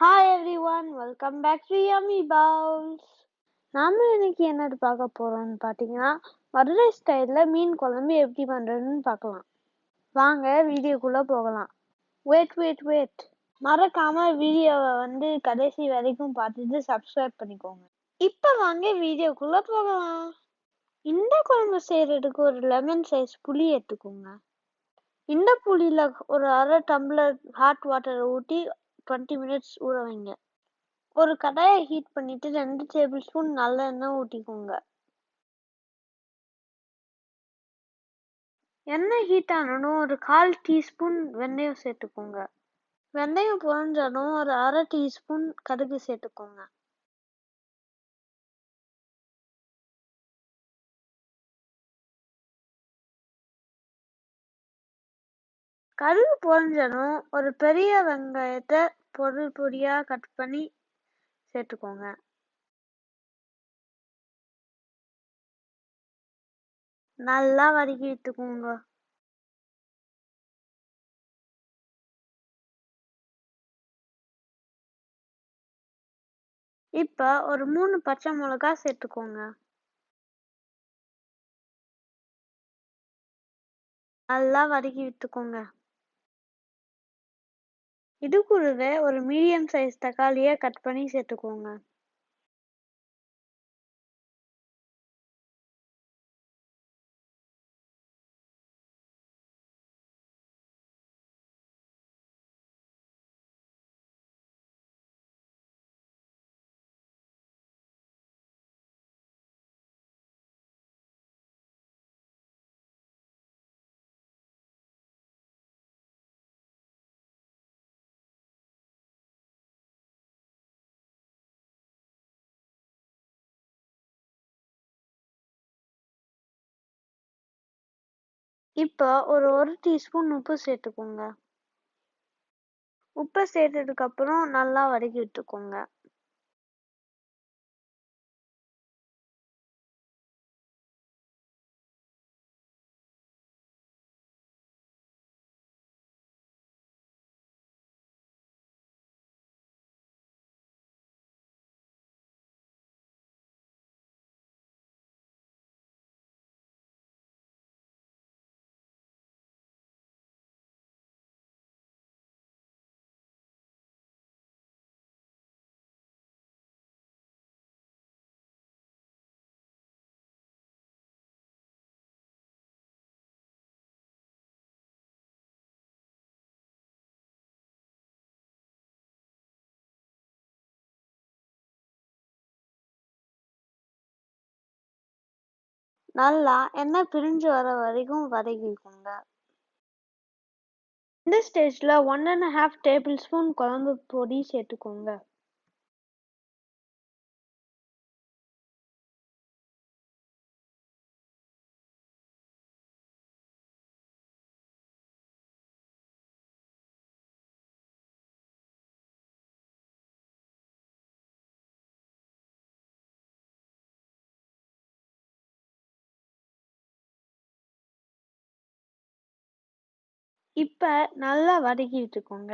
Hi everyone, welcome back to Yummy Bowls. நாம இன்னைக்கு என்னது பார்க்க போறோம்னு பார்த்தீங்கன்னா மதுரை ஸ்டைல்ல மீன் குழம்பு எப்படி பண்றதுன்னு பார்க்கலாம். வாங்க வீடியோக்குள்ள போகலாம். வெயிட் மறக்காம வீடியோவை கடைசி வரைக்கும் பார்த்துட்டு சப்ஸ்கிரைப் பண்ணிக்கோங்க. இப்ப வாங்க வீடியோக்குள்ள போகலாம். இந்த குழம்பு செய்யறதுக்கு ஒரு லெமன் சைஸ் புளி எடுத்துக்கோங்க. இந்த புளியில ஒரு அரை டம்ளர் ஹாட் வாட்டரை ஊற்றி 20 மினிட்ஸ் ஊற வைங்க. ஒரு கடாயை ஹீட் பண்ணிட்டு 2 டேபிள் ஸ்பூன் நல்லெண்ணெய் ஊற்றிக்கோங்க. எண்ணெய் ஹீட் ஆனதும் ஒரு 1/4 டீஸ்பூன் வெந்தயம் சேர்த்துக்கோங்க. வெந்தயம் பொரிஞ்சதும் ஒரு அரை டீஸ்பூன் கடுகு சேர்த்துக்கோங்க. கடுகு பொரிஞ்சதும் ஒரு பெரிய வெங்காயத்தை பொடியா கட் பண்ணி சேர்த்துக்கோங்க. நல்லா வதக்கி விட்டுக்கோங்க. இப்ப ஒரு 3 பச்சை மிளகாய் சேர்த்துக்கோங்க. நல்லா வதக்கி விட்டுக்கோங்க. இது கூடவே ஒரு மீடியம் சைஸ் தக்காளியை கட் பண்ணி சேர்த்துக்கோங்க. இப்ப ஒரு டீஸ்பூன் உப்பு சேர்த்துக்கோங்க. உப்பை சேர்த்ததுக்கு அப்புறம் நல்லா வதக்கி விட்டுக்கோங்க. நல்லா எண்ணெய் பிரிஞ்சு வர வரைக்கும் வதக்கிக்கோங்க. இந்த ஸ்டேஜ்ல 1½ டேபிள் ஸ்பூன் குழம்பு பொடி சேர்த்துக்கோங்க. இப்ப நல்லா வதக்கி விட்டுக்கோங்க.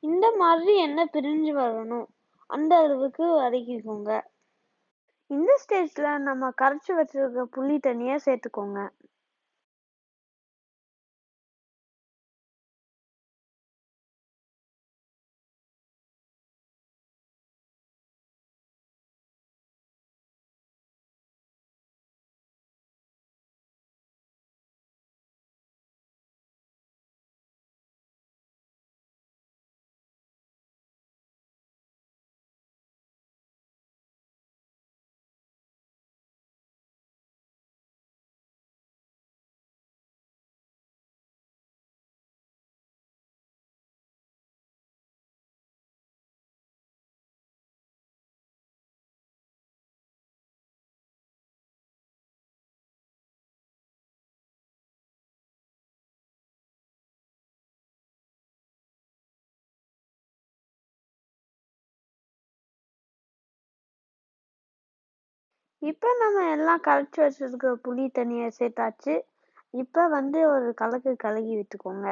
இந்த மாதிரி எண்ணெய் பிரிஞ்சு வரணும். அந்த அளவுக்கு வதக்கிக்கோங்க. இந்த ஸ்டேஜ்ல நம்ம கரைச்சு வச்சிருக்க புளி தண்ணியை சேர்த்துக்கோங்க. இப்போ நம்ம எல்லாம் கரைச்சி வச்சிருக்கிற புளி தண்ணியை சேர்த்தாச்சு. இப்போ ஒரு கலக்கி விட்டுக்கோங்க.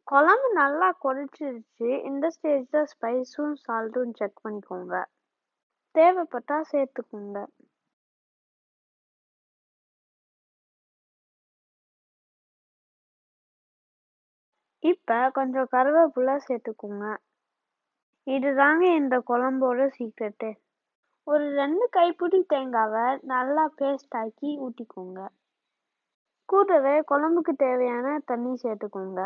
குழம்பு நல்லா கொதிச்சிருச்சு. இந்த ஸ்டேஜ்ல ஸ்பைஸும் சால்ட்டும் செக் பண்ணிக்கோங்க. தேவைப்பட்டா சேர்த்துக்கோங்க. இப்ப கொஞ்சம் கருவேப்பிலை சேர்த்துக்கோங்க. இதுதாங்க இந்த குழம்போட சீக்ரெட்டு. ஒரு 2 கைப்பிடி தேங்காவை நல்லா பேஸ்ட் ஆக்கி ஊற்றிக்கோங்க. கூடவே குழம்புக்கு தேவையான தண்ணி சேர்த்துக்கோங்க.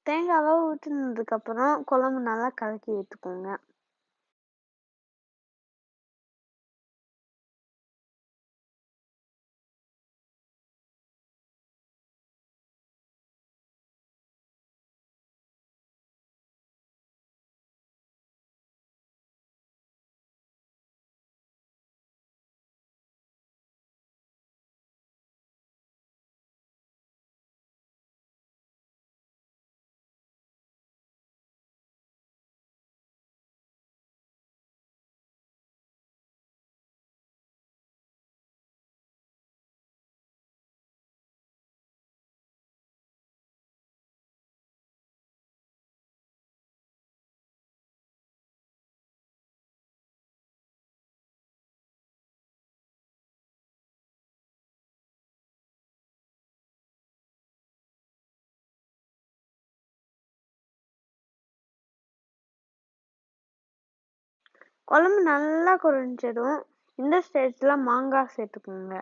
தேங்காவை ஊற்றினதுக்கு அப்புறம் குழம்பு நல்லா கலக்கி விட்டுக்கோங்க. குழம்பு நல்லா கொதிச்சதும் இந்த ஸ்டேஜ்ல மாங்காய் சேர்த்துக்கோங்க.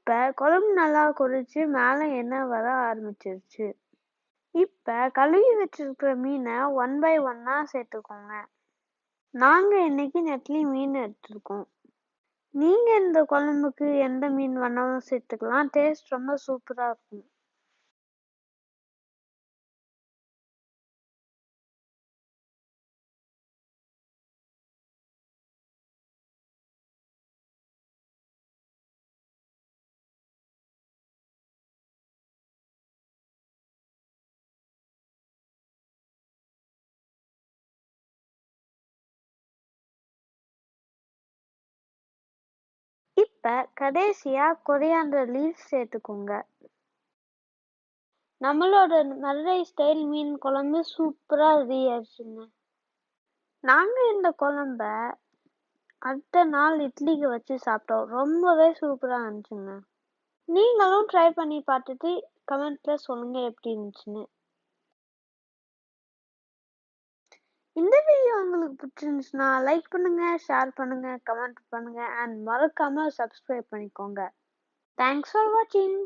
இப்ப குழம்பு நல்லா கொதிச்சு மேல எண்ணெய் வர ஆரம்பிச்சிருச்சு. இப்ப கழுவி வச்சிருக்கிற மீனை 1 by 1 சேர்த்துக்கோங்க. நாங்க இன்னைக்கு நெத்திலி மீன் எடுத்திருக்கோம். நீங்க இந்த குழம்புக்கு எந்த மீன் வேணாலும் சேர்த்துக்கலாம். டேஸ்ட் ரொம்ப சூப்பரா இருக்கும். இப்ப கடைசியா கொரியாண்டர் லீஃப் சேர்த்துக்கோங்க. நம்மளோட மதுரை ஸ்டைல் மீன் குழம்பு சூப்பரா ரெடி ஆயிடுச்சுங்க. நாங்க இந்த குழம்ப அடுத்த நாள் இட்லிக்கு வச்சு சாப்பிட்டோம். ரொம்பவே சூப்பரா இருந்துச்சுங்க. நீங்களும் ட்ரை பண்ணி பார்த்துட்டு கமெண்ட்ல சொல்லுங்க எப்படி இருந்துச்சுன்னு. இந்த வீடியோ உங்களுக்கு பிடிச்சிருந்துச்சுன்னா லைக் பண்ணுங்க, ஷேர் பண்ணுங்க, கமெண்ட் பண்ணுங்க அண்ட் மறக்காம சப்ஸ்கிரைப் பண்ணிக்கோங்க. தேங்க்ஸ் ஃபார் வாட்சிங்.